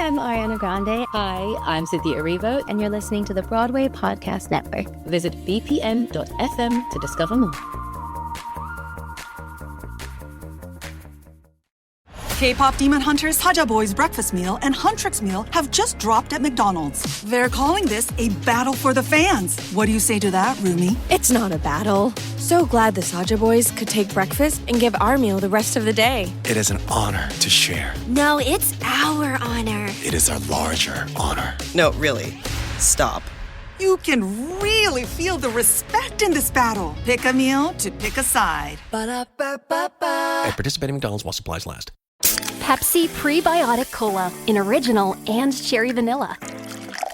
I'm Ariana Grande. Hi, I'm Cynthia Erivo. And you're listening to the Broadway Podcast Network. Visit bpm.fm to discover more. K-pop Demon Hunters, Haja Boy's breakfast meal and Huntrix meal have just dropped at McDonald's. They're calling this a battle for the fans. What do you say to that, Rumi? It's not a battle. So glad the Saja Boys could take breakfast and give our meal the rest of the day. It is an honor to share. No, it's our honor. It is our larger honor. No, really. Stop. You can really feel the respect in this battle. Pick a meal to pick a side. Ba-da-ba-ba-ba. At participating McDonald's while supplies last. Pepsi Prebiotic Cola in original and cherry vanilla.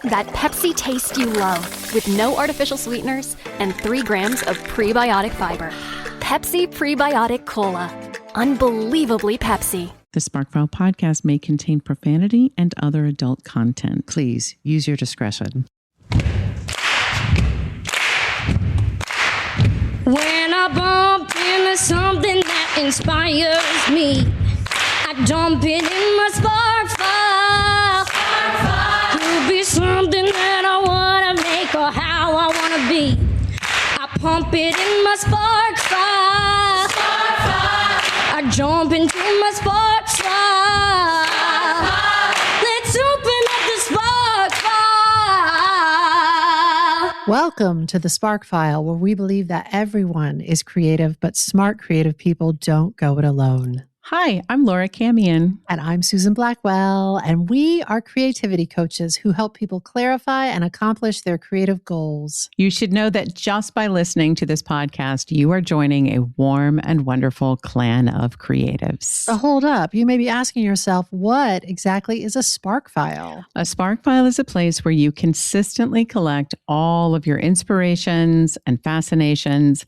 That Pepsi taste you love with no artificial sweeteners and 3 grams of prebiotic fiber. Pepsi Prebiotic Cola. Unbelievably Pepsi. The SparkFile podcast may contain profanity and other adult content. Please use your discretion. When I bump into something that inspires me, I dump it in my spark file. Could be something that I want to make or how I want to be. I pump it in my spark file. I jump into my spark file. Let's open up the spark file. Welcome to the Spark File, where we believe that everyone is creative, but smart creative people don't go it alone. Hi, I'm Laura Camion. And I'm Susan Blackwell, and we are creativity coaches who help people clarify and accomplish their creative goals. You should know that just by listening to this podcast, you are joining a warm and wonderful clan of creatives. But hold up, you may be asking yourself, what exactly is a Spark File? A Spark File is a place where you consistently collect all of your inspirations and fascinations.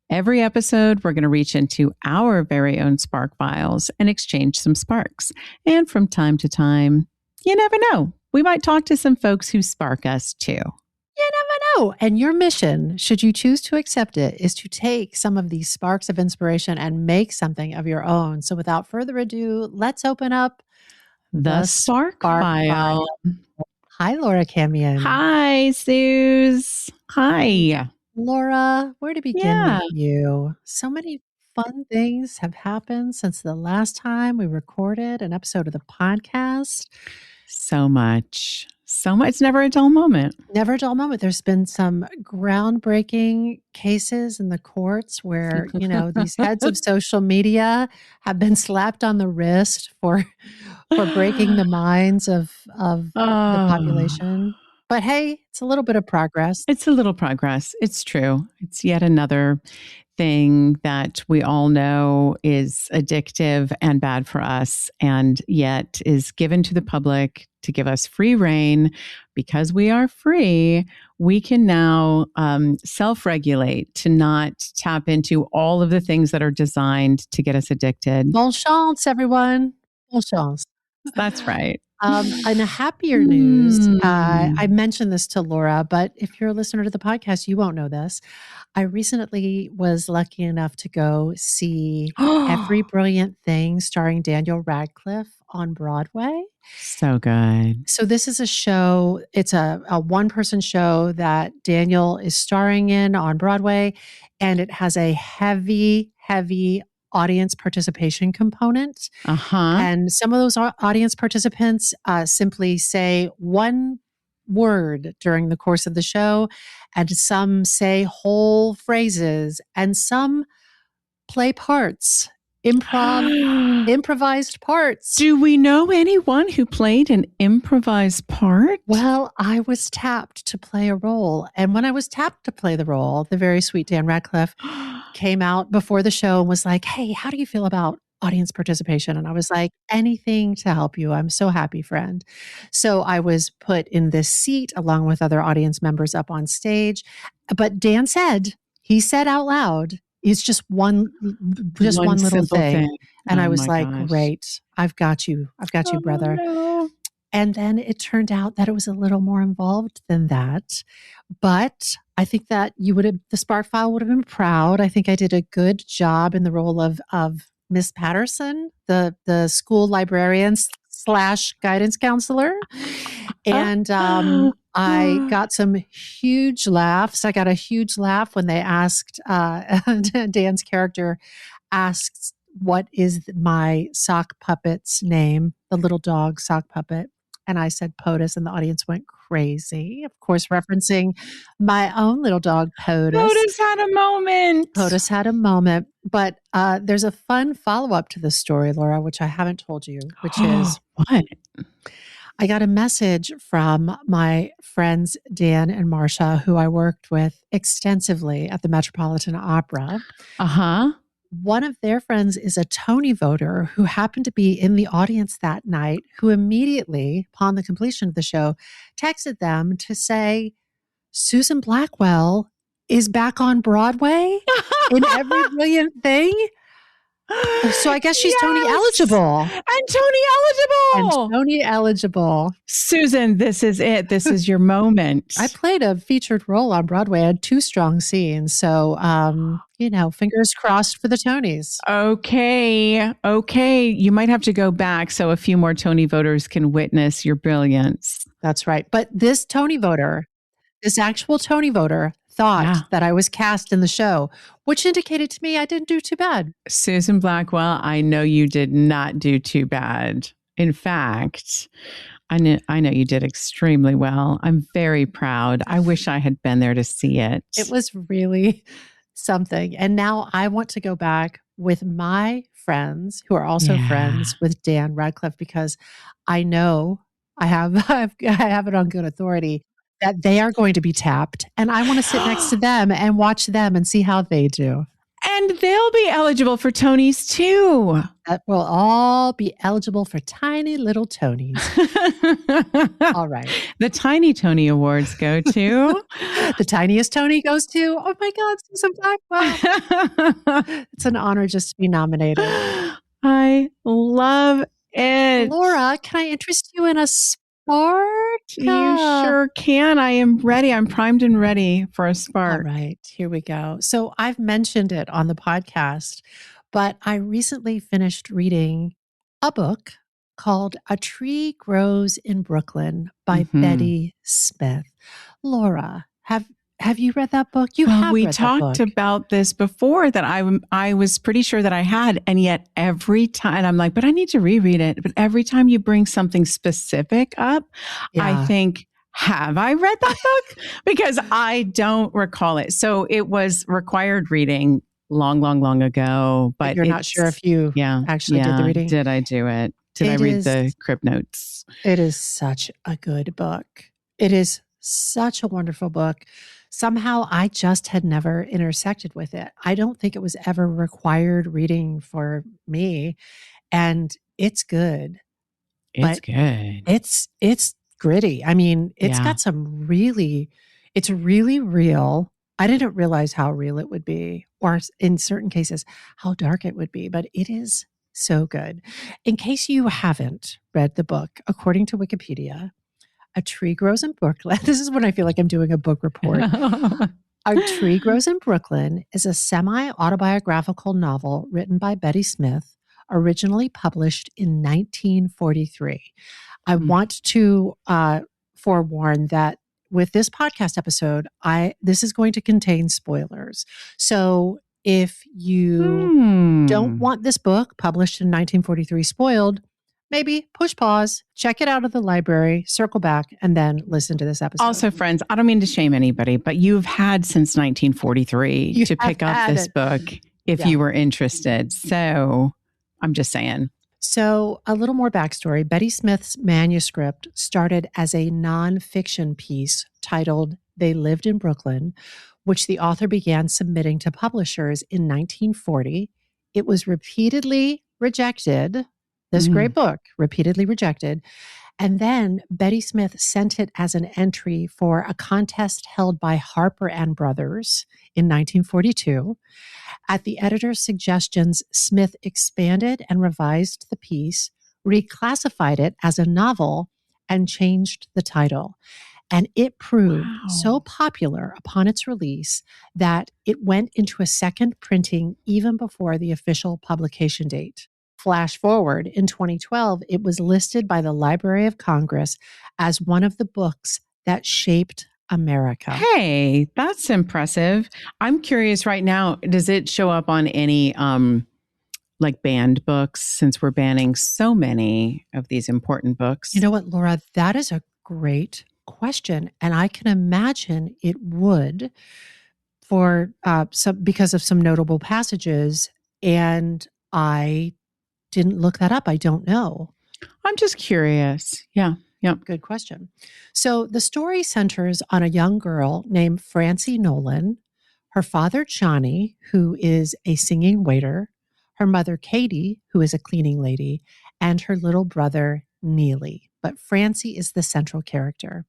Every episode, we're going to reach into our very own Spark Files and exchange some sparks. And from time to time, you never know, we might talk to some folks who spark us too. You never know. And your mission, should you choose to accept it, is to take some of these sparks of inspiration and make something of your own. So without further ado, let's open up the Spark File. Hi, Laura Camion. Hi, Suze. Hi. Laura, where to begin with you? So many fun things have happened since the last time we recorded an episode of the podcast. So much. It's never a dull moment. Never a dull moment. There's been some groundbreaking cases in the courts where, these heads of social media have been slapped on the wrist for breaking the minds of the population. But hey, it's a little bit of progress. It's a little progress. It's true. It's yet another thing that we all know is addictive and bad for us, and yet is given to the public to give us free reign. Because we are free, we can now self-regulate to not tap into all of the things that are designed to get us addicted. Bon chance, everyone. Bon chance. That's right. On a happier news, I mentioned this to Laura, but if you're a listener to the podcast, you won't know this. I recently was lucky enough to go see Every Brilliant Thing starring Daniel Radcliffe on Broadway. So good. So this is a show. It's a one-person show that Daniel is starring in on Broadway, and it has a heavy audience participation component. And some of those audience participants simply say one word during the course of the show, and some say whole phrases, and some play parts, improvised parts. Do we know anyone who played an improvised part? Well, I was tapped to play a role. And when I was tapped to play the role, the very sweet Dan Radcliffe came out before the show and was like, hey, how do you feel about audience participation? And I was like, anything to help you. I'm so happy, friend. So I was put in this seat along with other audience members up on stage. But Dan said, out loud, it's just one little thing. And I was like, great, I've got you, brother. No. And then it turned out that it was a little more involved than that. But I think that the Spark File would have been proud. I think I did a good job in the role of Miss Patterson, the school librarian / guidance counselor. And I got some huge laughs. I got a huge laugh when they asked, Dan's character asked, what is my sock puppet's name? The little dog sock puppet. And I said POTUS, and the audience went crazy. Of course, referencing my own little dog, POTUS. POTUS had a moment. POTUS had a moment. But there's a fun follow-up to this story, Laura, which I haven't told you, which is what? I got a message from my friends, Dan and Marcia, who I worked with extensively at the Metropolitan Opera. Uh-huh. One of their friends is a Tony voter who happened to be in the audience that night, who immediately, upon the completion of the show, texted them to say, Susan Blackwell is back on Broadway in Every Brilliant Thing. So I guess she's Tony eligible. And Tony eligible. Susan, this is it. This is your moment. I played a featured role on Broadway. I had 2 strong scenes. So, fingers crossed for the Tonys. Okay. You might have to go back so a few more Tony voters can witness your brilliance. That's right. But this actual Tony voter thought that I was cast in the show, which indicated to me I didn't do too bad. Susan Blackwell, I know you did not do too bad. In fact, I know you did extremely well. I'm very proud. I wish I had been there to see it. It was really something. And now I want to go back with my friends who are also friends with Dan Radcliffe, because I know I have it on good authority that they are going to be tapped. And I want to sit next to them and watch them and see how they do. And they'll be eligible for Tonys too. That will all be eligible for tiny little Tonys. All right. The Tiny Tony Awards go to? The tiniest Tony goes to, oh my God, Susan Blackwell. It's an honor just to be nominated. I love it. Laura, can I interest you in a spark? You sure can. I am ready. I'm primed and ready for a spark. All right, here we go. So I've mentioned it on the podcast, but I recently finished reading a book called A Tree Grows in Brooklyn by Betty Smith. Laura, have you read that book? We talked about this before, that I was pretty sure that I had, and yet every time I'm like, but I need to reread it. But every time you bring something specific up, I think, have I read that book? Because I don't recall it. So it was required reading long ago. But you're not sure if you actually did the reading. Did I do it? Did I read the crib notes? It is such a good book. It is such a wonderful book. Somehow I just had never intersected with it. I don't think it was ever required reading for me. And it's good. It's good. It's gritty. I mean, it's got some it's really real. I didn't realize how real it would be, or in certain cases, how dark it would be, but it is so good. In case you haven't read the book, according to Wikipedia, A Tree Grows in Brooklyn. This is when I feel like I'm doing a book report. A Tree Grows in Brooklyn is a semi-autobiographical novel written by Betty Smith, originally published in 1943. I want to forewarn that with this podcast episode, this is going to contain spoilers. So if you don't want this book published in 1943 spoiled, maybe push pause, check it out of the library, circle back, and then listen to this episode. Also, friends, I don't mean to shame anybody, but you've had since 1943 to pick up this book if you were interested. So I'm just saying. So a little more backstory. Betty Smith's manuscript started as a nonfiction piece titled They Lived in Brooklyn, which the author began submitting to publishers in 1940. It was repeatedly rejected. This great book, repeatedly rejected. And then Betty Smith sent it as an entry for a contest held by Harper and Brothers in 1942. At the editor's suggestions, Smith expanded and revised the piece, reclassified it as a novel, and changed the title. And it proved so popular upon its release that it went into a second printing even before the official publication date. Flash forward, in 2012, it was listed by the Library of Congress as one of the books that shaped America. Hey, that's impressive. I'm curious right now, does it show up on any like banned books, since we're banning so many of these important books? You know what, Laura? That is a great question. And I can imagine it would for because of some notable passages. And I didn't look that up. I don't know. I'm just curious. Yeah. Yep. Good question. So the story centers on a young girl named Francie Nolan, her father, Johnny, who is a singing waiter, her mother, Katie, who is a cleaning lady, and her little brother, Neely. But Francie is the central character.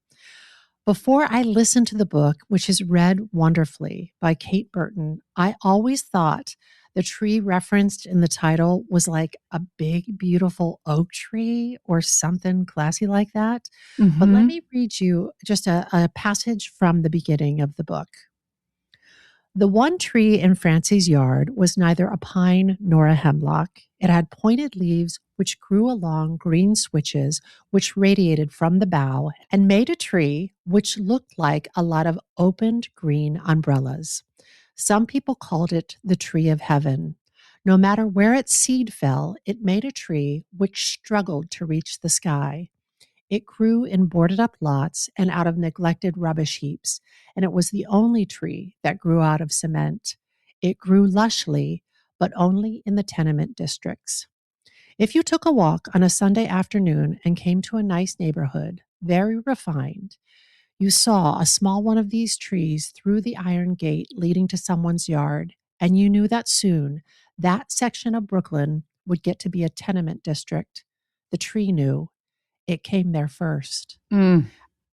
Before I listened to the book, which is read wonderfully by Kate Burton, I always thought the tree referenced in the title was like a big, beautiful oak tree or something classy like that. But let me read you just a passage from the beginning of the book. The one tree in Francie's yard was neither a pine nor a hemlock. It had pointed leaves which grew along green switches which radiated from the bough and made a tree which looked like a lot of opened green umbrellas. Some people called it the tree of heaven. No matter where its seed fell, it made a tree which struggled to reach the sky. It grew in boarded up lots and out of neglected rubbish heaps, and it was the only tree that grew out of cement. It grew lushly, but only in the tenement districts. If you took a walk on a Sunday afternoon and came to a nice neighborhood, very refined, you saw a small one of these trees through the iron gate leading to someone's yard, and you knew that soon that section of Brooklyn would get to be a tenement district. The tree knew. It came there first.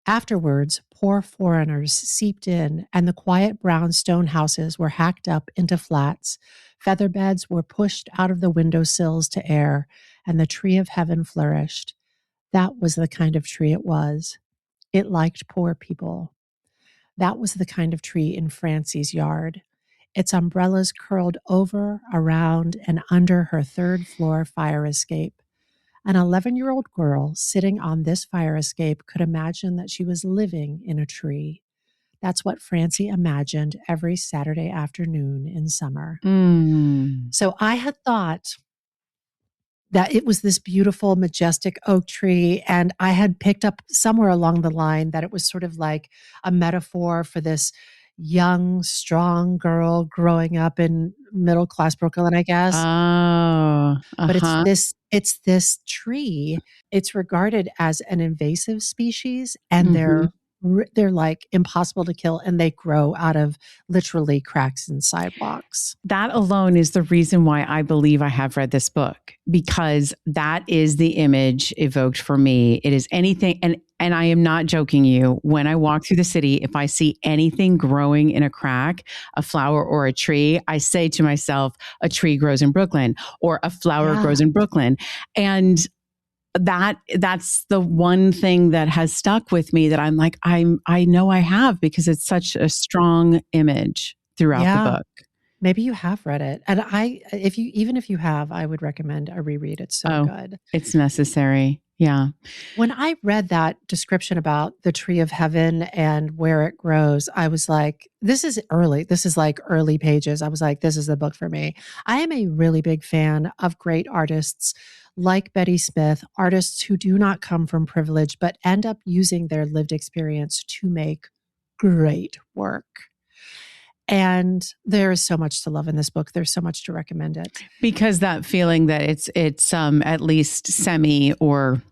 Afterwards, poor foreigners seeped in, and the quiet brown stone houses were hacked up into flats. Feather beds were pushed out of the window sills to air, and the tree of heaven flourished. That was the kind of tree it was. It liked poor people. That was the kind of tree in Francie's yard. Its umbrellas curled over, around, and under her third floor fire escape. An 11-year-old girl sitting on this fire escape could imagine that she was living in a tree. That's what Francie imagined every Saturday afternoon in summer. So I had thought that it was this beautiful, majestic oak tree. And I had picked up somewhere along the line that it was sort of like a metaphor for this young, strong girl growing up in middle-class Brooklyn, I guess. But it's this tree. It's regarded as an invasive species, and they're like impossible to kill, and they grow out of literally cracks in sidewalks. That alone is the reason why I believe I have read this book, because that is the image evoked for me. It is anything, and I am not joking you. When I walk through the city, if I see anything growing in a crack, a flower or a tree, I say to myself, a tree grows in Brooklyn, or a flower grows in Brooklyn. And that's the one thing that has stuck with me, that I'm like, I know I have, because it's such a strong image throughout the book. Maybe you have read it. And even if you have, I would recommend a reread. It's so good. It's necessary. Yeah. When I read that description about the tree of heaven and where it grows, I was like, this is early. This is like early pages. I was like, this is the book for me. I am a really big fan of great artists like Betty Smith, artists who do not come from privilege, but end up using their lived experience to make great work. And there is so much to love in this book. There's so much to recommend it. Because that feeling that it's at least semi or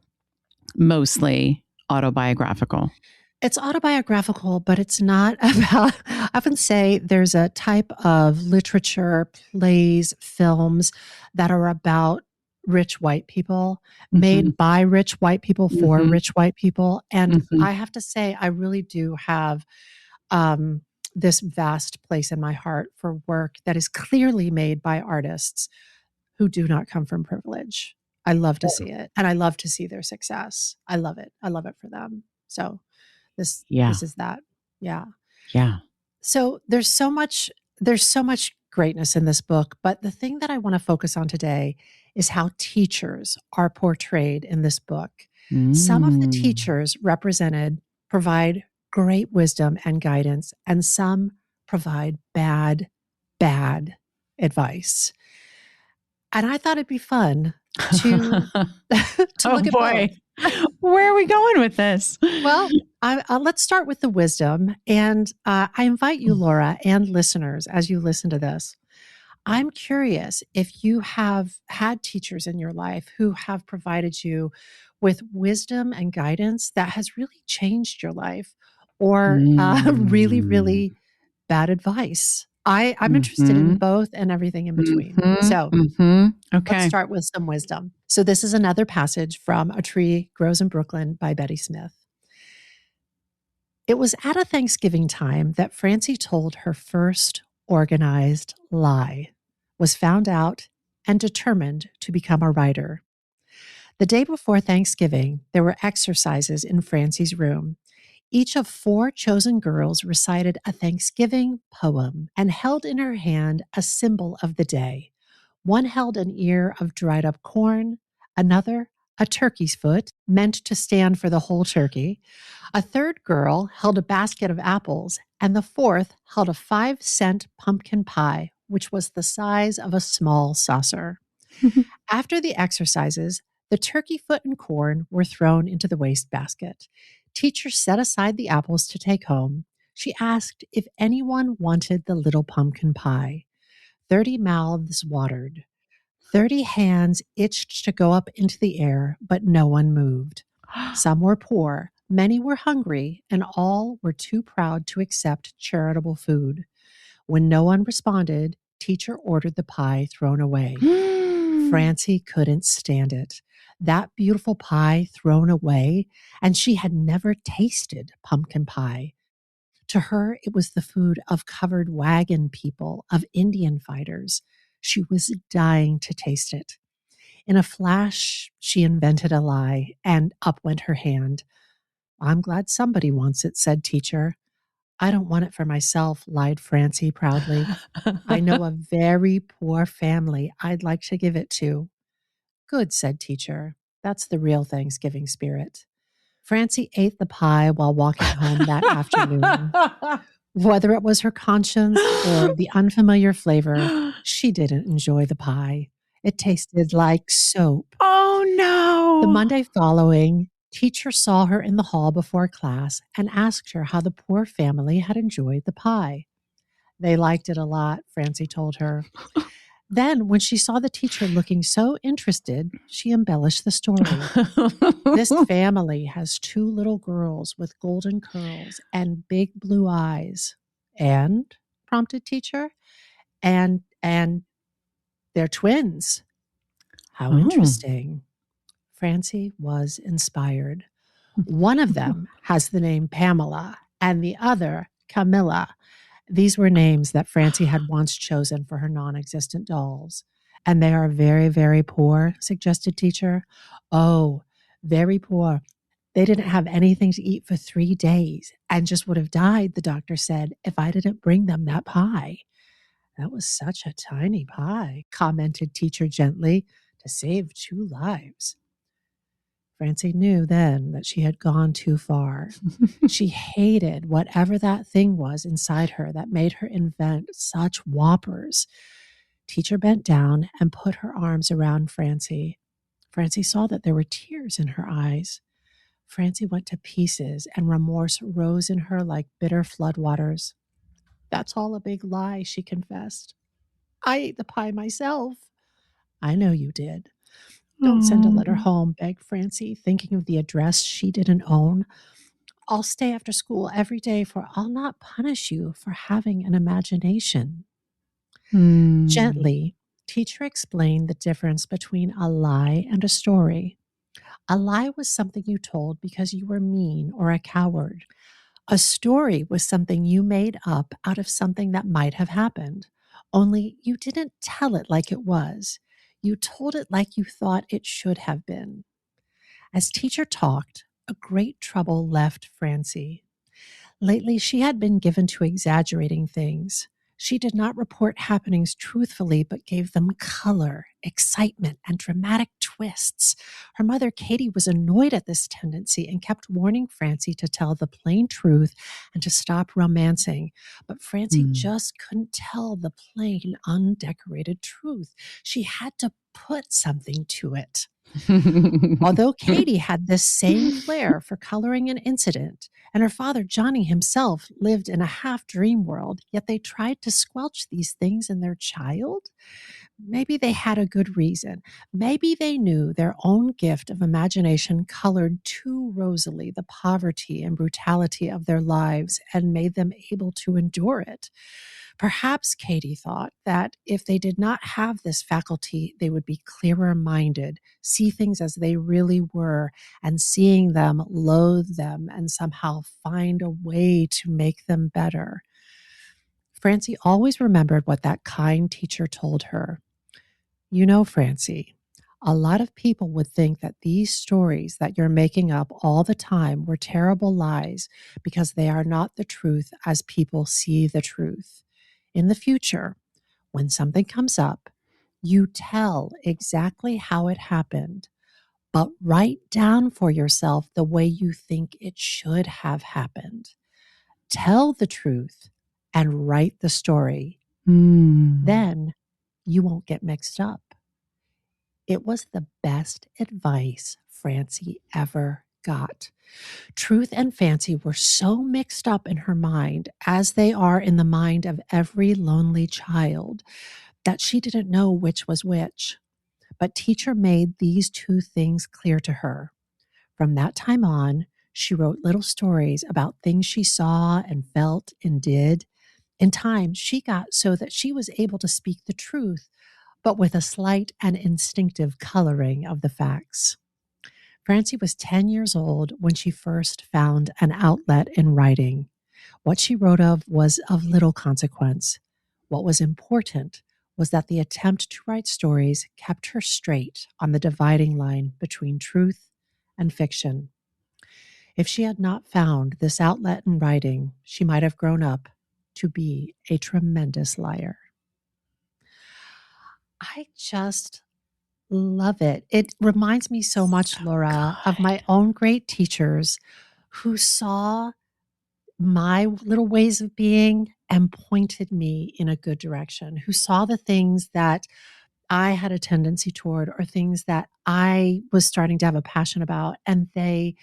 mostly autobiographical. It's autobiographical, but it's not about, I often say there's a type of literature, plays, films that are about rich white people, made by rich white people for rich white people. And I have to say, I really do have this vast place in my heart for work that is clearly made by artists who do not come from privilege. I love to see it, and I love to see their success. I love it. I love it for them. So this is that. Yeah. Yeah. So there's so much greatness in this book, but the thing that I want to focus on today is how teachers are portrayed in this book. Some of the teachers represented provide great wisdom and guidance, and some provide bad advice. And I thought it'd be fun to look at both. Where are we going with this? Well, let's start with the wisdom. And I invite you, Laura, and listeners, as you listen to this, I'm curious if you have had teachers in your life who have provided you with wisdom and guidance that has really changed your life, or really, really bad advice. I'm interested in both and everything in between. So let's start with some wisdom. So this is another passage from A Tree Grows in Brooklyn by Betty Smith. It was at a Thanksgiving time that Francie told her first organized lie, was found out, and determined to become a writer. The day before Thanksgiving, there were exercises in Francie's room. Each of 4 chosen girls recited a Thanksgiving poem and held in her hand a symbol of the day. One held an ear of dried up corn, another a turkey's foot, meant to stand for the whole turkey. A third girl held a basket of apples, and the fourth held a 5-cent pumpkin pie, which was the size of a small saucer. After the exercises, the turkey foot and corn were thrown into the wastebasket. Teacher set aside the apples to take home. She asked if anyone wanted the little pumpkin pie. 30 mouths watered. 30 hands itched to go up into the air, but no one moved. Some were poor, many were hungry, and all were too proud to accept charitable food. When no one responded, teacher ordered the pie thrown away. Francie couldn't stand it. That beautiful pie thrown away, and she had never tasted pumpkin pie. To her, it was the food of covered wagon people, of Indian fighters. She was dying to taste it. In a flash, she invented a lie, and up went her hand. I'm glad somebody wants it, said teacher. I don't want it for myself, lied Francie proudly. I know a very poor family I'd like to give it to. Good, said teacher. That's the real Thanksgiving spirit. Francie ate the pie while walking home that afternoon. Whether it was her conscience or the unfamiliar flavor, she didn't enjoy the pie. It tasted like soap. Oh, no. The Monday following, teacher saw her in the hall before class and asked her how the poor family had enjoyed the pie. They liked it a lot, Francie told her. Then, when she saw the teacher looking so interested, she embellished the story. This family has 2 little girls with golden curls and big blue eyes. And, prompted teacher, and they're twins. How interesting. Francie was inspired. One of them has the name Pamela and the other Camilla. These were names that Francie had once chosen for her non-existent dolls. And they are very, very poor, suggested teacher. Oh, very poor. They didn't have anything to eat for 3 days and just would have died, the doctor said, if I didn't bring them that pie. That was such a tiny pie, commented teacher gently, to save 2 lives. Francie knew then that she had gone too far. She hated whatever that thing was inside her that made her invent such whoppers. Teacher bent down and put her arms around Francie. Francie saw that there were tears in her eyes. Francie went to pieces, and remorse rose in her like bitter floodwaters. That's all a big lie, she confessed. I ate the pie myself. I know you did. Don't send a letter home, begged Francie, thinking of the address she didn't own. I'll stay after school every day, for I'll not punish you for having an imagination. Gently, teacher explained the difference between a lie and a story. A lie was something you told because you were mean or a coward. A story was something you made up out of something that might have happened, only you didn't tell it like it was. You told it like you thought it should have been. As teacher talked, a great trouble left Francie. Lately, she had been given to exaggerating things. She did not report happenings truthfully, but gave them color, excitement, and dramatic twists. Her mother, Katie, was annoyed at this tendency and kept warning Francie to tell the plain truth and to stop romancing. But Francie just couldn't tell the plain, undecorated truth. She had to put something to it. Although Katie had this same flair for coloring an incident, and her father, Johnny himself, lived in a half-dream world, yet they tried to squelch these things in their child. Maybe they had a good reason. Maybe they knew their own gift of imagination colored too rosily the poverty and brutality of their lives and made them able to endure it. Perhaps Katie thought that if they did not have this faculty, they would be clearer minded, see things as they really were, and seeing them, loathe them, and somehow find a way to make them better. Francie always remembered what that kind teacher told her. You know, Francie, a lot of people would think that these stories that you're making up all the time were terrible lies because they are not the truth as people see the truth. In the future, when something comes up, you tell exactly how it happened, but write down for yourself the way you think it should have happened. Tell the truth and write the story. Then you won't get mixed up. It was the best advice Francie ever got. Truth and fancy were so mixed up in her mind, as they are in the mind of every lonely child, that she didn't know which was which. But teacher made these two things clear to her. From that time on, she wrote little stories about things she saw and felt and did. In time, she got so that she was able to speak the truth, but with a slight and instinctive coloring of the facts. Francie was 10 years old when she first found an outlet in writing. What she wrote of was of little consequence. What was important was that the attempt to write stories kept her straight on the dividing line between truth and fiction. If she had not found this outlet in writing, she might have grown up to be a tremendous liar. I just love it. It reminds me so much, Laura, of my own great teachers who saw my little ways of being and pointed me in a good direction, who saw the things that I had a tendency toward or things that I was starting to have a passion about, and they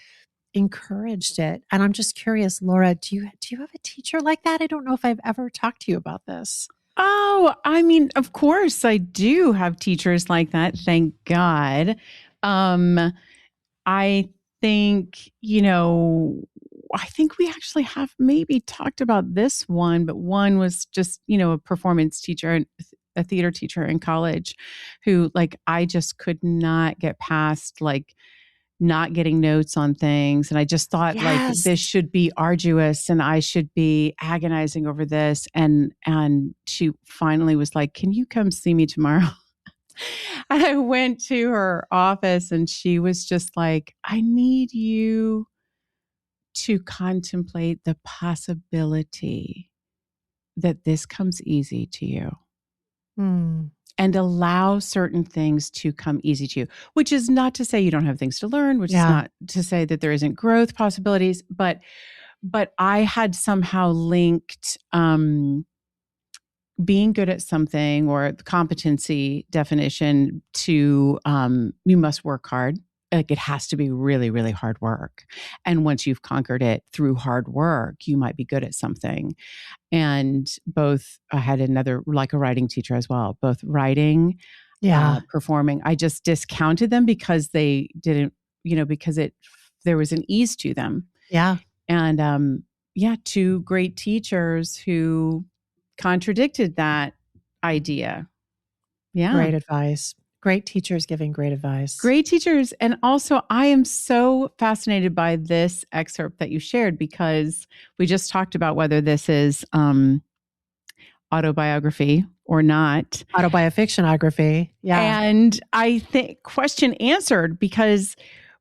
encouraged it. And I'm just curious, Laura, do you have a teacher like that? I don't know if I've ever talked to you about this. Oh, I mean, of course I do have teachers like that. Thank God. I think, I think we actually have maybe talked about this one, but one was just, a performance teacher, a theater teacher in college who I just could not get past not getting notes on things. And I just thought this should be arduous and I should be agonizing over this. And she finally was like, can you come see me tomorrow? I went to her office and she was just like, I need you to contemplate the possibility that this comes easy to you. And allow certain things to come easy to you, which is not to say you don't have things to learn, which is not to say that there isn't growth possibilities, but I had somehow linked being good at something or the competency definition to you must work hard. It has to be really, really hard work. And once you've conquered it through hard work, you might be good at something. And I had another, a writing teacher as well, both writing, performing. I just discounted them because they didn't, because there was an ease to them. Yeah. And two great teachers who contradicted that idea. Yeah. Great advice. Great teachers giving great advice. Great teachers. And also, I am so fascinated by this excerpt that you shared because we just talked about whether this is autobiography or not. Autobiofictionography. Yeah. And I think question answered because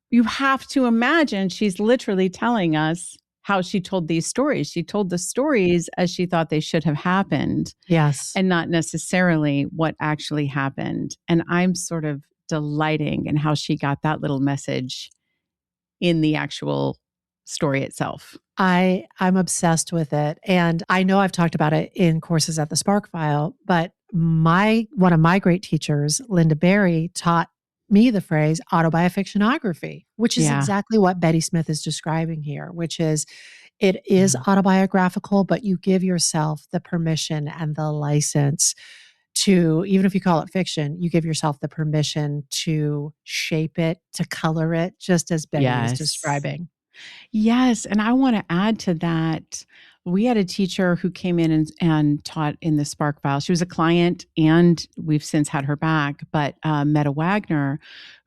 you have to imagine she's literally telling us how she told these stories. She told the stories as she thought they should have happened Yes. and not necessarily what actually happened. And I'm sort of delighting in how she got that little message in the actual story itself. I'm obsessed with it. And I know I've talked about it in courses at the Spark File, but one of my great teachers, Linda Berry, taught me the phrase autobiofictionography, which is exactly what Betty Smith is describing here, which is it is autobiographical, but you give yourself the permission and the license to, even if you call it fiction, you give yourself the permission to shape it, to color it, just as Betty is describing. Yes. And I want to add to that. We had a teacher who came in and taught in the Spark File. She was a client and we've since had her back, but Meta Wagner,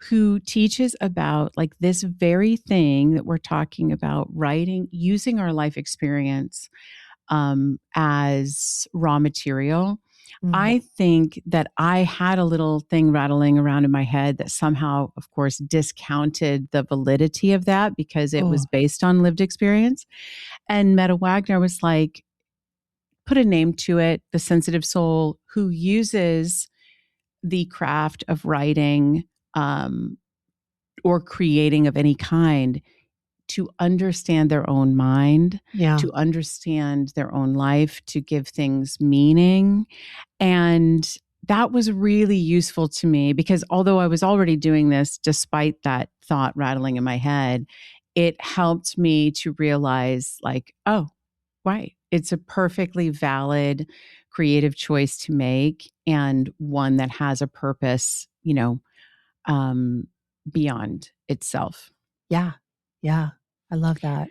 who teaches about like this very thing that we're talking about, writing, using our life experience as raw material. I think that I had a little thing rattling around in my head that somehow, of course, discounted the validity of that because it was based on lived experience. And Meta Wagner was like, put a name to it, the sensitive soul who uses the craft of writing or creating of any kind to understand their own mind, to understand their own life, to give things meaning. And that was really useful to me because although I was already doing this, despite that thought rattling in my head, it helped me to realize like, oh, right. It's a perfectly valid creative choice to make and one that has a purpose, beyond itself. Yeah. Yeah. I love that.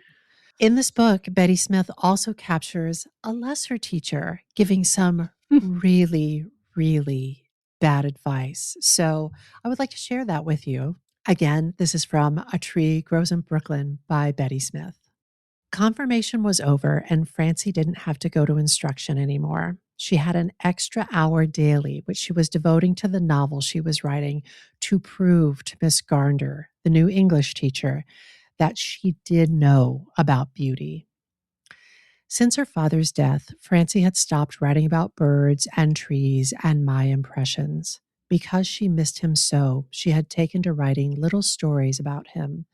In this book, Betty Smith also captures a lesser teacher giving some really, really bad advice. So I would like to share that with you. Again, this is from A Tree Grows in Brooklyn by Betty Smith. Confirmation was over and Francie didn't have to go to instruction anymore. She had an extra hour daily, which she was devoting to the novel she was writing to prove to Miss Garnder, the new English teacher, that she did know about beauty. Since her father's death, Francie had stopped writing about birds and trees and my impressions. Because she missed him so, she had taken to writing little stories about him.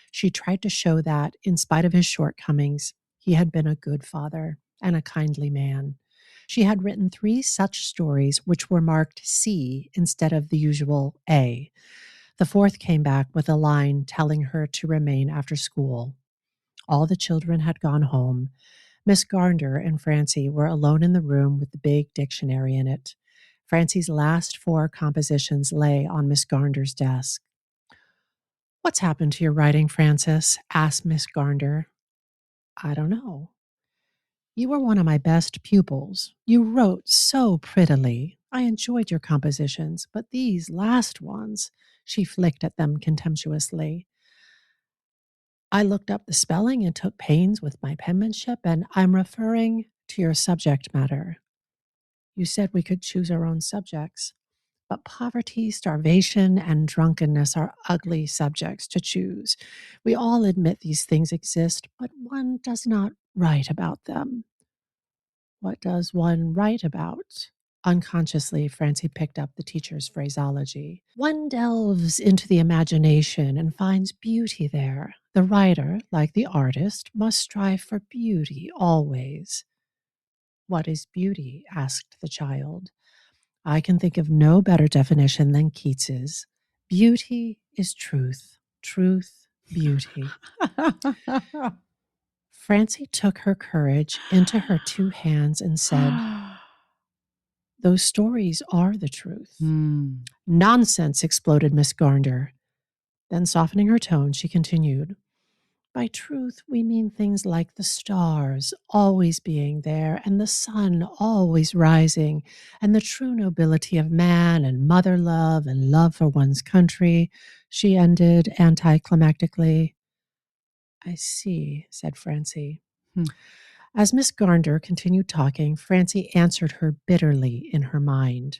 She tried to show that, in spite of his shortcomings, he had been a good father and a kindly man. She had written 3 such stories which were marked C instead of the usual A. The 4th came back with a line telling her to remain after school. All the children had gone home. Miss Garnder and Francie were alone in the room with the big dictionary in it. Francie's last 4 compositions lay on Miss Garnder's desk. "What's happened to your writing, Frances?" asked Miss Garnder. "I don't know." "You were one of my best pupils. You wrote so prettily. I enjoyed your compositions, but these last ones," she flicked at them contemptuously. "I looked up the spelling and took pains with my penmanship, and I'm referring to your subject matter. You said we could choose our own subjects, but poverty, starvation, and drunkenness are ugly subjects to choose. We all admit these things exist, but one does not write about them." "What does one write about?" Unconsciously, Francie picked up the teacher's phraseology. "One delves into the imagination and finds beauty there. The writer, like the artist, must strive for beauty always." "What is beauty?" asked the child. "I can think of no better definition than Keats's. Beauty is truth. Truth, beauty." Francie took her courage into her 2 hands and said, "Those stories are the truth." "Nonsense," exploded Miss Garnder. Then, softening her tone, she continued, "By truth, we mean things like the stars always being there and the sun always rising and the true nobility of man and mother love and love for one's country," she ended anticlimactically. "I see," said Francie. As Miss Garnder continued talking, Francie answered her bitterly in her mind.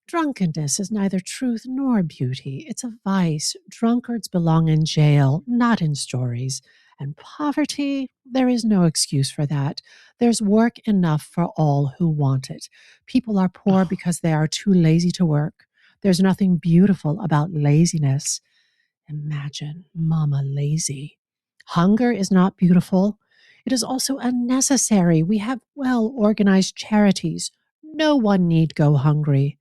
"Drunkenness is neither truth nor beauty. It's a vice. Drunkards belong in jail, not in stories. And poverty, there is no excuse for that. There's work enough for all who want it. People are poor because they are too lazy to work. There's nothing beautiful about laziness. Imagine Mama lazy. Hunger is not beautiful. It is also unnecessary. We have well organized charities. No one need go hungry.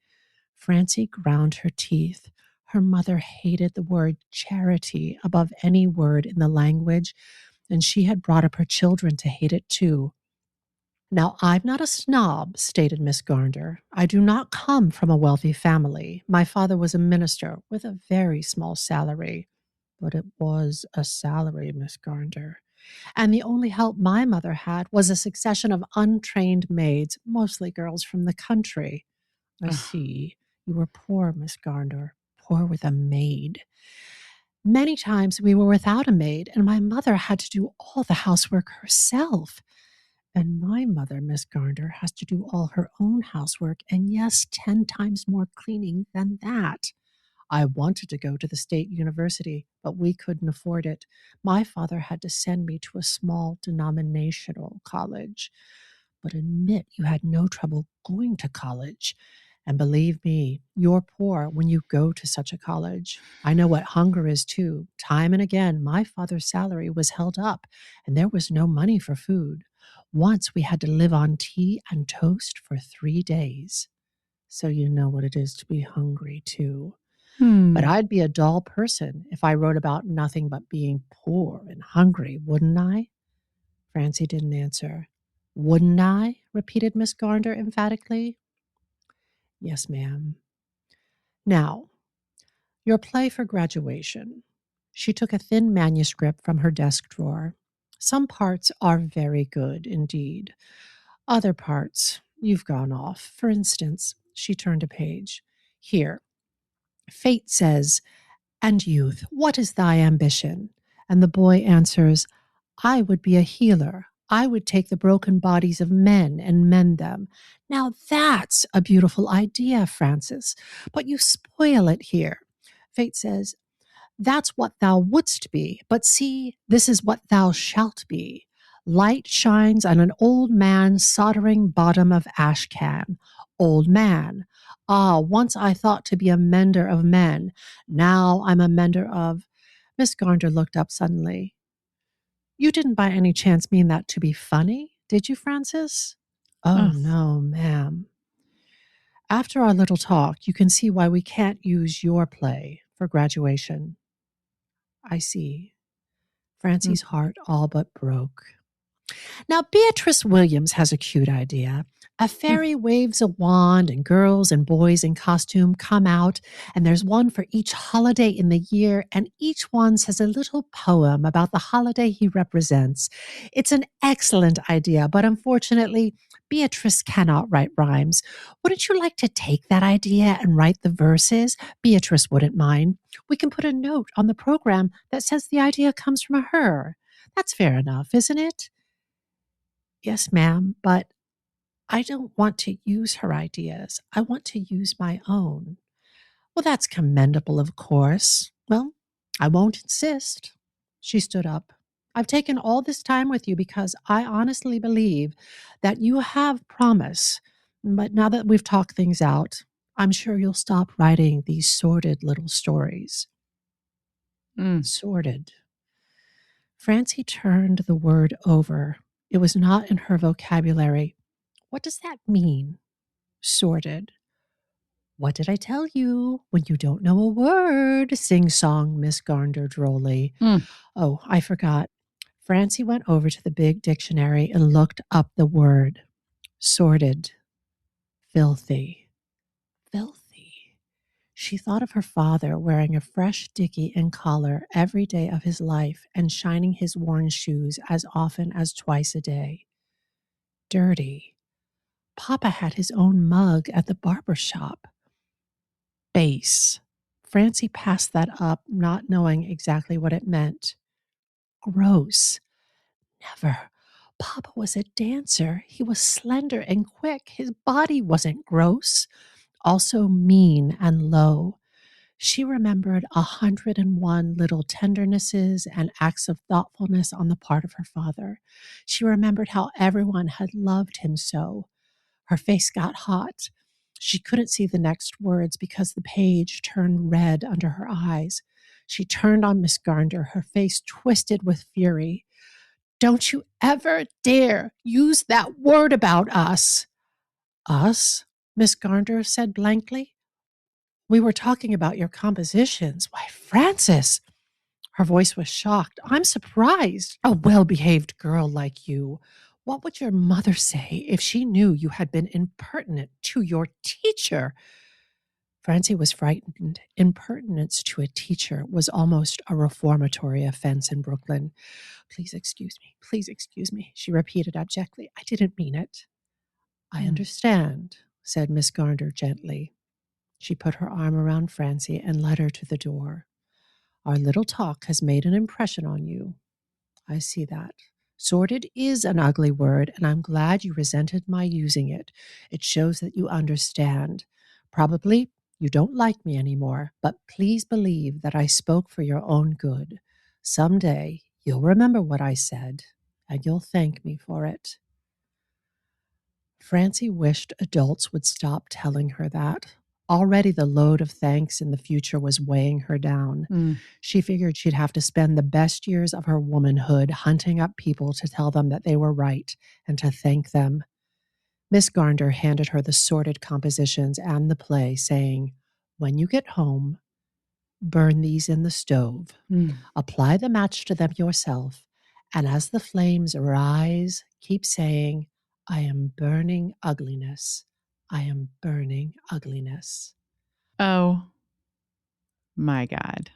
Francie ground her teeth. Her mother hated the word charity above any word in the language, and she had brought up her children to hate it too. Now, I'm not a snob, stated Miss Garnder. I do not come from a wealthy family. My father was a minister with a very small salary. But it was a salary, Miss Garnder. And the only help my mother had was a succession of untrained maids, mostly girls from the country. I see. You were poor, Miss Garnder, poor with a maid. Many times we were without a maid, and my mother had to do all the housework herself. And my mother, Miss Garnder, has to do all her own housework, and yes, 10 times more cleaning than that. I wanted to go to the state university, but we couldn't afford it. My father had to send me to a small denominational college. But admit you had no trouble going to college. And believe me, you're poor when you go to such a college. I know what hunger is too. Time and again, my father's salary was held up, and there was no money for food. Once we had to live on tea and toast for 3 days. So you know what it is to be hungry too. But I'd be a dull person if I wrote about nothing but being poor and hungry, wouldn't I? Francie didn't answer. Wouldn't I? Repeated Miss Garnder emphatically. Yes, ma'am. Now, your play for graduation. She took a thin manuscript from her desk drawer. Some parts are very good indeed. Other parts, you've gone off. For instance, she turned a page. Here, Fate says, "And youth, what is thy ambition?" And the boy answers, "I would be a healer. I would take the broken bodies of men and mend them." Now that's a beautiful idea, Francis, but you spoil it here. Fate says, "That's what thou wouldst be, but see, this is what thou shalt be. Light shines on an old man soldering bottom of ash can. Old man. Ah, once I thought to be a mender of men. Now I'm a mender of—" Miss Garnder looked up suddenly. You didn't by any chance mean that to be funny, did you, Francis? Oh, no, ma'am. After our little talk, you can see why we can't use your play for graduation. I see. Francie's heart all but broke. Now, Beatrice Williams has a cute idea. A fairy waves a wand, and girls and boys in costume come out, and there's one for each holiday in the year, and each one says a little poem about the holiday he represents. It's an excellent idea, but unfortunately, Beatrice cannot write rhymes. Wouldn't you like to take that idea and write the verses? Beatrice wouldn't mind. We can put a note on the program that says the idea comes from her. That's fair enough, isn't it? Yes, ma'am, but I don't want to use her ideas. I want to use my own. Well, that's commendable, of course. Well, I won't insist. She stood up. I've taken all this time with you because I honestly believe that you have promise. But now that we've talked things out, I'm sure you'll stop writing these sordid little stories. Sordid. Francie turned the word over. It was not in her vocabulary. What does that mean? Sordid. What did I tell you? When you don't know a word, sing-song Miss Garnder drolly. Oh, I forgot. Francie went over to the big dictionary and looked up the word. Sordid. Filthy. Filthy. She thought of her father wearing a fresh dicky and collar every day of his life and shining his worn shoes as often as twice a day. Dirty. Papa had his own mug at the barber shop. Base. Francie passed that up, not knowing exactly what it meant. Gross. Never. Papa was a dancer. He was slender and quick. His body wasn't gross. Also mean and low. She remembered 101 little tendernesses and acts of thoughtfulness on the part of her father. She remembered how everyone had loved him so. Her face got hot. She couldn't see the next words because the page turned red under her eyes. She turned on Miss Garnder, her face twisted with fury. Don't you ever dare use that word about us. Us? Miss Garnder said blankly. We were talking about your compositions. Why, Frances! Her voice was shocked. I'm surprised. A well-behaved girl like you. What would your mother say if she knew you had been impertinent to your teacher? Francie was frightened. Impertinence to a teacher was almost a reformatory offense in Brooklyn. Please excuse me, she repeated abjectly. I didn't mean it. I understand, said Miss Garnder gently. She put her arm around Francie and led her to the door. Our little talk has made an impression on you. I see that. Sordid is an ugly word, and I'm glad you resented my using it. It shows that you understand. Probably you don't like me anymore, but please believe that I spoke for your own good. Someday you'll remember what I said, and you'll thank me for it. Francie wished adults would stop telling her that. Already the load of thanks in the future was weighing her down. She figured she'd have to spend the best years of her womanhood hunting up people to tell them that they were right and to thank them. Miss Garnder handed her the sorted compositions and the play, saying, when you get home, burn these in the stove. Apply the match to them yourself, and as the flames rise, keep saying, I am burning ugliness. I am burning ugliness. Oh, my God.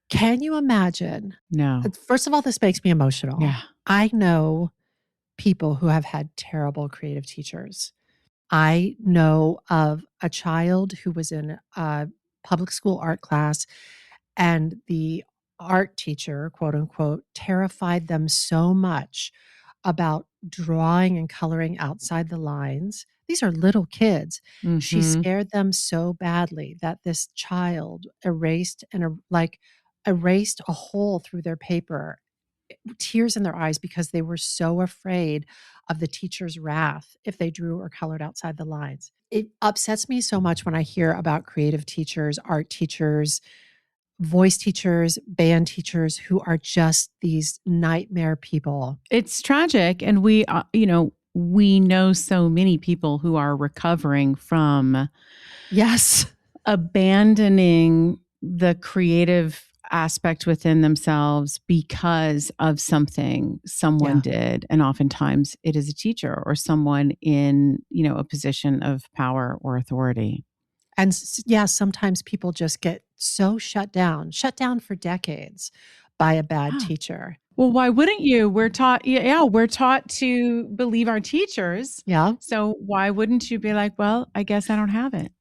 Can you imagine? No. First of all, this makes me emotional. Yeah. I know people who have had terrible creative teachers. I know of a child who was in a public school art class, and the art teacher, quote unquote, terrified them so much about drawing and coloring outside the lines. These are little kids. She scared them so badly that this child erased a hole through their paper, tears in their eyes, because they were so afraid of the teacher's wrath if they drew or colored outside the lines. It upsets me so much when I hear about creative teachers, art teachers, voice teachers, band teachers who are just these nightmare people. It's tragic. And we know so many people who are recovering from abandoning the creative aspect within themselves because of something someone did. And oftentimes it is a teacher or someone in, a position of power or authority. And sometimes people just get so shut down for decades by a bad teacher. Well, why wouldn't you? We're taught to believe our teachers. Yeah. So why wouldn't you be like, well, I guess I don't have it.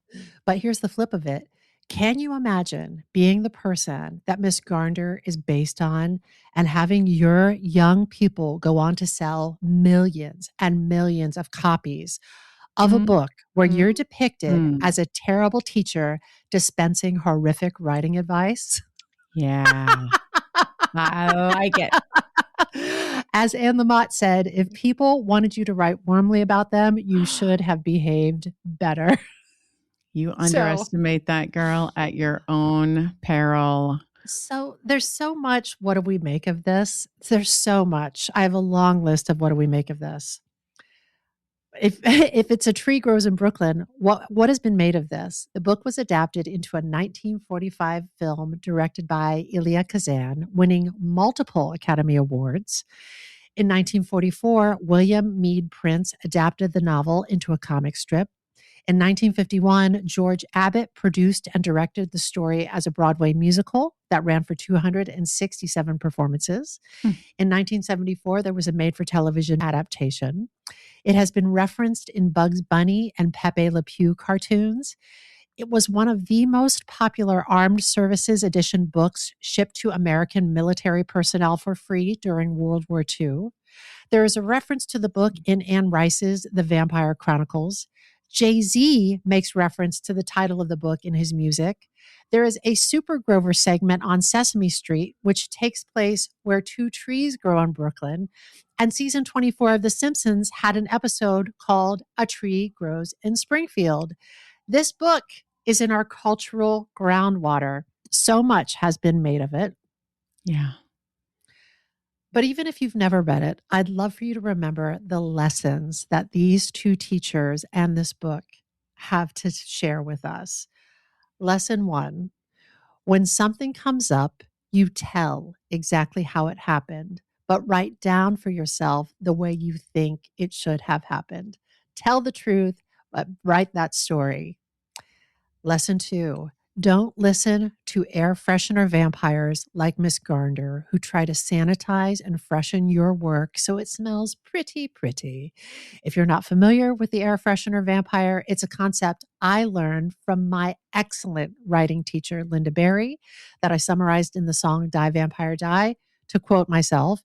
But here's the flip of it. Can you imagine being the person that Miss Garnder is based on and having your young people go on to sell millions and millions of copies of a book where you're depicted as a terrible teacher dispensing horrific writing advice? Yeah. I like it. As Anne Lamott said, if people wanted you to write warmly about them, you should have behaved better. You underestimate that girl at your own peril. So there's so much. What do we make of this? There's so much. I have a long list of what do we make of this. If it's a tree grows in Brooklyn, what has been made of this? The book was adapted into a 1945 film directed by Elia Kazan, winning multiple Academy Awards. In 1944, William Meade Prince adapted the novel into a comic strip. In 1951, George Abbott produced and directed the story as a Broadway musical that ran for 267 performances. In 1974, there was a made-for-television adaptation. It has been referenced in Bugs Bunny and Pepe Le Pew cartoons. It was one of the most popular Armed Services Edition books shipped to American military personnel for free during World War II. There is a reference to the book in Anne Rice's The Vampire Chronicles. Jay-Z makes reference to the title of the book in his music. There is a Super Grover segment on Sesame Street, which takes place where two trees grow in Brooklyn. And season 24 of The Simpsons had an episode called A Tree Grows in Springfield. This book is in our cultural groundwater. So much has been made of it. Yeah. But even if you've never read it, I'd love for you to remember the lessons that these two teachers and this book have to share with us. Lesson 1, when something comes up, you tell exactly how it happened, but write down for yourself the way you think it should have happened. Tell the truth, but write that story. Lesson 2, don't listen to air freshener vampires like Miss Garnder who try to sanitize and freshen your work so it smells pretty. If you're not familiar with the air freshener vampire, it's a concept I learned from my excellent writing teacher, Linda Berry, that I summarized in the song Die Vampire Die. To quote myself,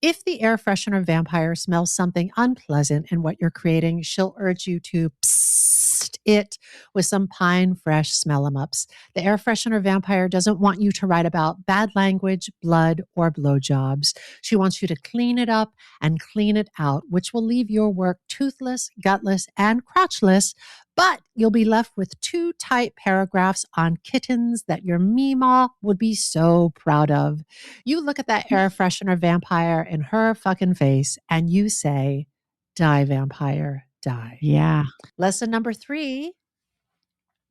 if the air freshener vampire smells something unpleasant in what you're creating, she'll urge you to psst it with some pine fresh smell 'em ups. The air freshener vampire doesn't want you to write about bad language, blood, or blowjobs. She wants you to clean it up and clean it out, which will leave your work toothless, gutless, and crotchless, but you'll be left with 2 tight paragraphs on kittens that your Meemaw would be so proud of. You look at that air freshener vampire in her fucking face and you say, die, vampire, die. Yeah. Lesson number 3,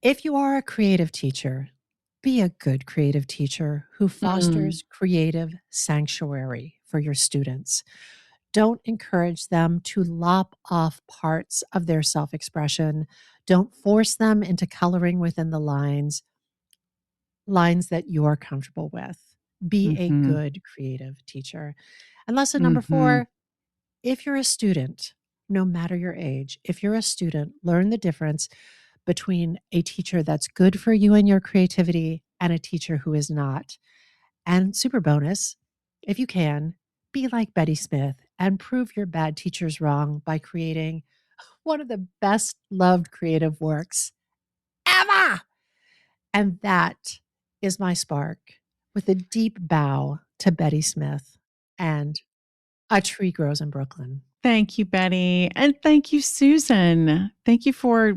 if you are a creative teacher, be a good creative teacher who fosters creative sanctuary for your students. Don't encourage them to lop off parts of their self-expression. Don't force them into coloring within the lines that you're comfortable with. Be a good creative teacher. And lesson number 4, if you're a student, no matter your age, if you're a student, learn the difference between a teacher that's good for you and your creativity and a teacher who is not. And super bonus, if you can, be like Betty Smith and prove your bad teachers wrong by creating one of the best loved creative works ever. And that is my spark, with a deep bow to Betty Smith and A Tree Grows in Brooklyn. Thank you, Betty. And thank you, Susan. Thank you for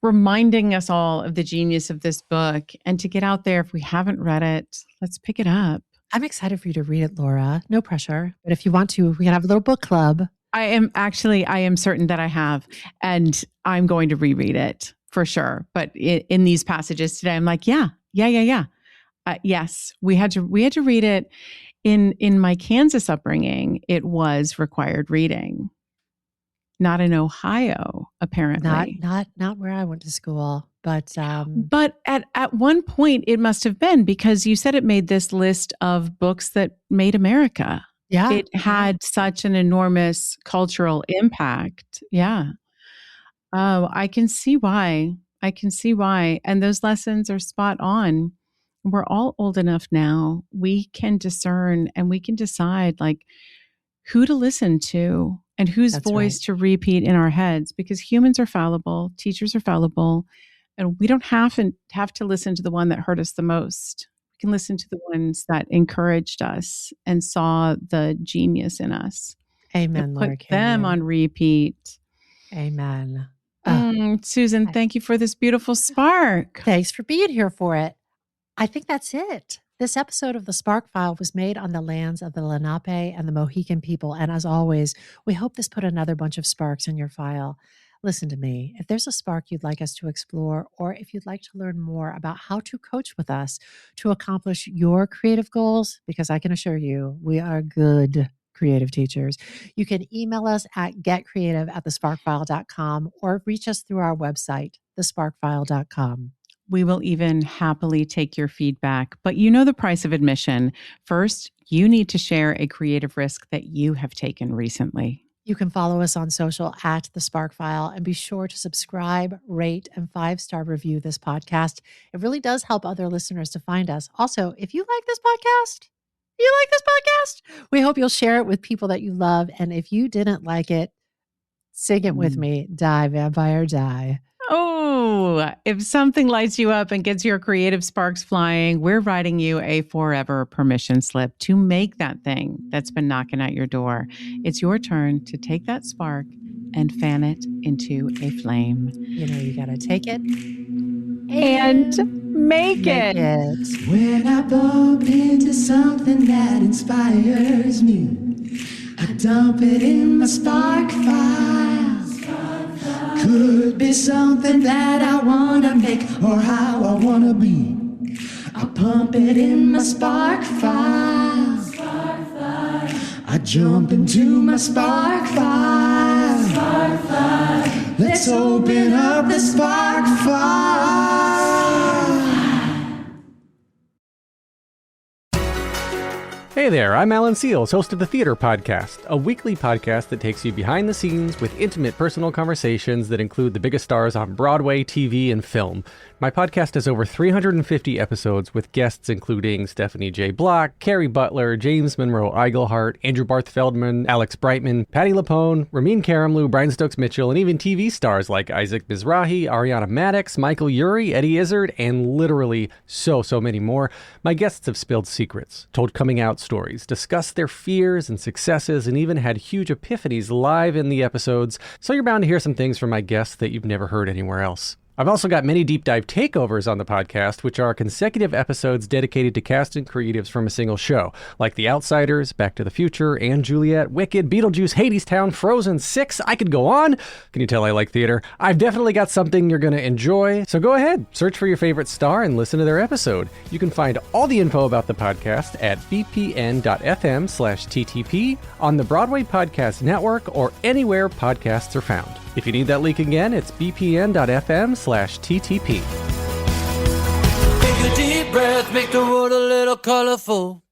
reminding us all of the genius of this book, and to get out there. If we haven't read it, let's pick it up. I'm excited for you to read it, Laura. No pressure. But if you want to, we can have a little book club. I am certain that I have, and I'm going to reread it for sure. But in these passages today, I'm like, yeah. Yes, we had to read it. In my Kansas upbringing, it was required reading. Not in Ohio, apparently. Not where I went to school, but at one point it must have been, because you said it made this list of books that made America. Yeah, it had such an enormous cultural impact. Yeah. Oh, I can see why. And those lessons are spot on. We're all old enough now. We can discern and we can decide like who to listen to and whose voice to repeat in our heads, because humans are fallible, teachers are fallible, and we don't have to listen to the one that hurt us the most. We can listen to the ones that encouraged us and saw the genius in us. Amen, Laura. Put them on repeat. Amen. Susan, thank you for this beautiful spark. Thanks for being here for it. I think that's it. This episode of The Spark File was made on the lands of the Lenape and the Mohican people. And as always, we hope this put another bunch of sparks in your file. Listen to me. If there's a spark you'd like us to explore, or if you'd like to learn more about how to coach with us to accomplish your creative goals, because I can assure you, we are good creative teachers, you can email us at getcreative@thesparkfile.com or reach us through our website, thesparkfile.com. We will even happily take your feedback, but you know the price of admission. First, you need to share a creative risk that you have taken recently. You can follow us on social at The Spark File, and be sure to subscribe, rate, and 5-star review this podcast. It really does help other listeners to find us. Also, if you like this podcast, we hope you'll share it with people that you love. And if you didn't like it, Sing it with me. Die, vampire, die. Oh, if something lights you up and gets your creative sparks flying, we're writing you a forever permission slip to make that thing that's been knocking at your door. It's your turn to take that spark and fan it into a flame. You know, you got to take it and make it. When I bump into something that inspires me, I dump it in my spark file. Could be something that I want to make or how I want to be. I pump it in my spark file. I jump into my spark file. Let's open up the spark file. Hey there, I'm Alan Seals, host of the Theater Podcast, a weekly podcast that takes you behind the scenes with intimate personal conversations that include the biggest stars on Broadway, TV, and film. My podcast has over 350 episodes with guests including Stephanie J. Block, Carrie Butler, James Monroe Iglehart, Andrew Barth Feldman, Alex Brightman, Patti LuPone, Ramin Karimloo, Brian Stokes Mitchell, and even TV stars like Isaac Mizrahi, Ariana Madix, Michael Urie, Eddie Izzard, and literally so many more. My guests have spilled secrets, told coming out stories, discussed their fears and successes, and even had huge epiphanies live in the episodes, so you're bound to hear some things from my guests that you've never heard anywhere else. I've also got many deep dive takeovers on the podcast, which are consecutive episodes dedicated to cast and creatives from a single show, like The Outsiders, Back to the Future, Anne Juliet, Wicked, Beetlejuice, Hadestown, Frozen, 6. I could go on. Can you tell I like theater? I've definitely got something you're going to enjoy, so go ahead, search for your favorite star and listen to their episode. You can find all the info about the podcast at bpn.fm/TTP, on the Broadway Podcast Network, or anywhere podcasts are found. If you need that link again, it's bpn.fm/TTP. Take a deep breath, make the world a little colorful.